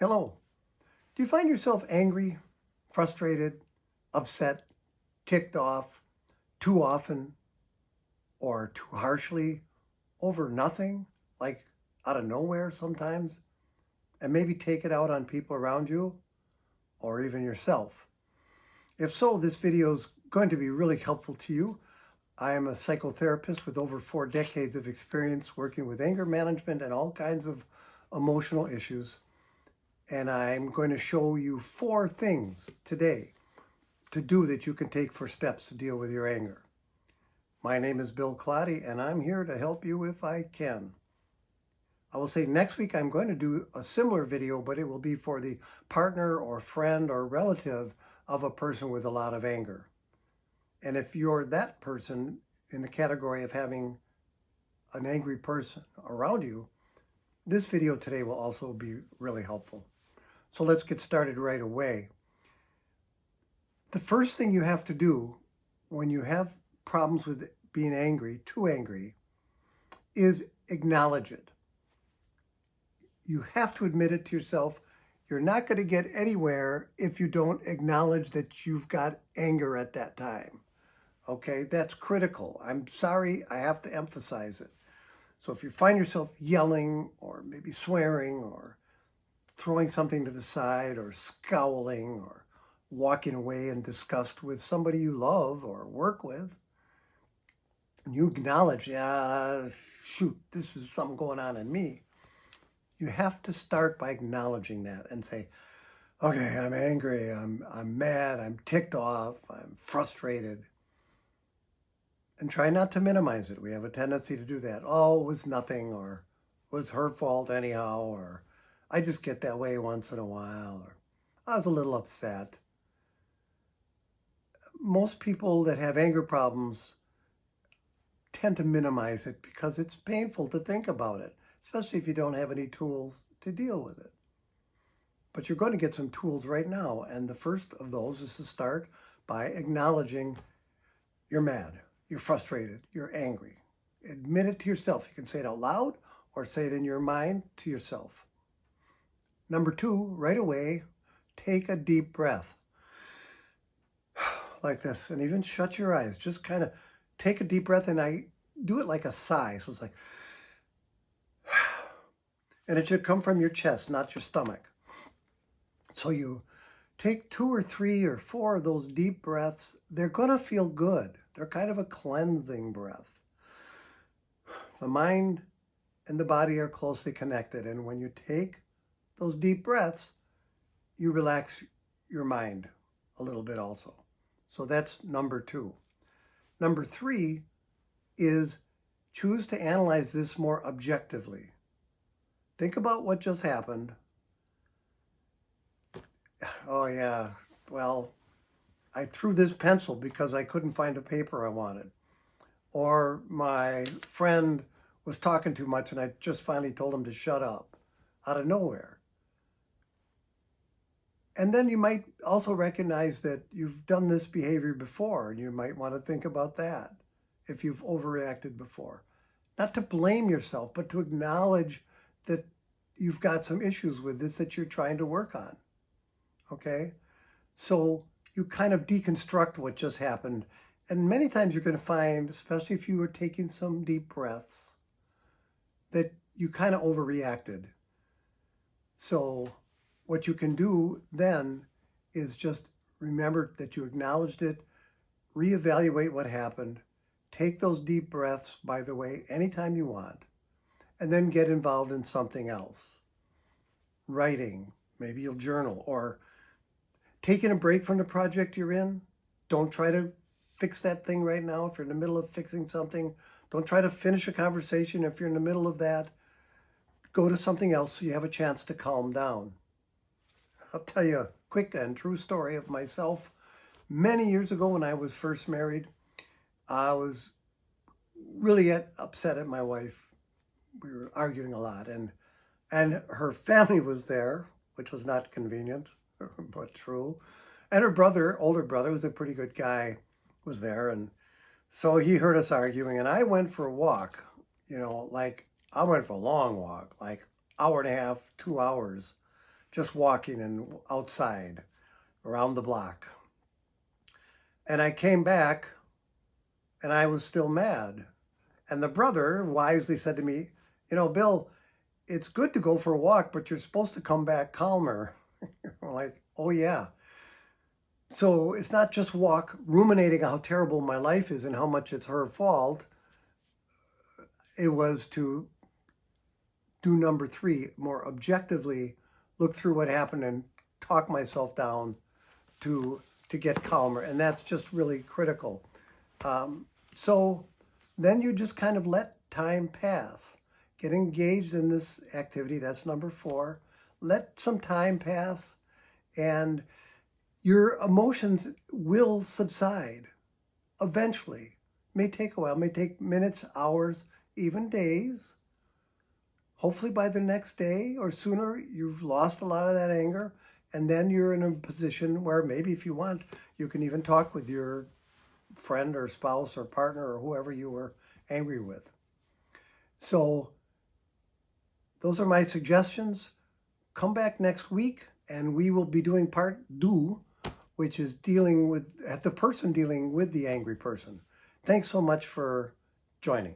Hello. Do you find yourself angry, frustrated, upset, ticked off too often or too harshly over nothing, like out of nowhere sometimes, and maybe take it out on people around you or even yourself? If so, this video is going to be really helpful to you. I am a psychotherapist with over 4 decades of experience working with anger management and all kinds of emotional issues. And I'm going to show you 4 things today to do that you can take for steps to deal with your anger. My name is Bill Klatte, and I'm here to help you if I can. I will say next week I'm going to do a similar video, but it will be for the partner or friend or relative of a person with a lot of anger. And if you're that person in the category of having an angry person around you, this video today will also be really helpful. So let's get started right away. The first thing you have to do when you have problems with being angry, too angry, is acknowledge it. You have to admit it to yourself. You're not going to get anywhere if you don't acknowledge that you've got anger at that time. Okay, that's critical. I'm sorry, I have to emphasize it. So if you find yourself yelling or maybe swearing or throwing something to the side or scowling or walking away in disgust with somebody you love or work with, and you acknowledge, yeah, shoot, this is something going on in me. You have to start by acknowledging that and say, okay, I'm angry, I'm mad, I'm ticked off, I'm frustrated. And try not to minimize it. We have a tendency to do that. Oh, it was nothing, or it was her fault anyhow, or I just get that way once in a while, or I was a little upset. Most people that have anger problems tend to minimize it because it's painful to think about it, especially if you don't have any tools to deal with it. But you're going to get some tools right now, and the first of those is to start by acknowledging you're mad, you're frustrated, you're angry. Admit it to yourself. You can say it out loud or say it in your mind to yourself. Number 2, right away, take a deep breath like this, and even shut your eyes. Just kind of take a deep breath, and I do it like a sigh. So it's like, and it should come from your chest, not your stomach. So you take 2 or 3 or 4 of those deep breaths. They're going to feel good. They're kind of a cleansing breath. The mind and the body are closely connected. And when you take those deep breaths, you relax your mind a little bit also. So that's number 2. Number 3 is choose to analyze this more objectively. Think about what just happened. Oh yeah, well, I threw this pencil because I couldn't find a paper I wanted. Or my friend was talking too much and I just finally told him to shut up out of nowhere. And then you might also recognize that you've done this behavior before, and you might want to think about that if you've overreacted before. Not to blame yourself, but to acknowledge that you've got some issues with this that you're trying to work on. Okay? So you kind of deconstruct what just happened. And many times you're going to find, especially if you were taking some deep breaths, that you kind of overreacted. So what you can do then is just remember that you acknowledged it, reevaluate what happened, take those deep breaths, by the way, anytime you want, and then get involved in something else. Writing, maybe you'll journal, or taking a break from the project you're in. Don't try to fix that thing right now if you're in the middle of fixing something. Don't try to finish a conversation if you're in the middle of that. Go to something else so you have a chance to calm down. I'll tell you a quick and true story of myself. Many years ago when I was first married, I was really upset at my wife. We were arguing a lot, and her family was there, which was not convenient, but true. And her brother, older brother, was a pretty good guy, was there. And so he heard us arguing, and I went for a walk, like I went for a long walk, like hour and a half, 2 hours, just walking and outside around the block. And I came back and I was still mad. And the brother wisely said to me, you know, Bill, it's good to go for a walk, but you're supposed to come back calmer. I'm like, oh yeah. So it's not just walk, ruminating how terrible my life is and how much it's her fault. It was to do number 3, more objectively look through what happened and talk myself down to get calmer. And that's just really critical. So then you just kind of let time pass. Get engaged in this activity. That's number 4. Let some time pass and your emotions will subside eventually. May take a while, may take minutes, hours, even days. Hopefully by the next day or sooner, you've lost a lot of that anger. And then you're in a position where maybe if you want, you can even talk with your friend or spouse or partner or whoever you were angry with. So those are my suggestions. Come back next week and we will be doing part 2, which is dealing with the person dealing with the angry person. Thanks so much for joining.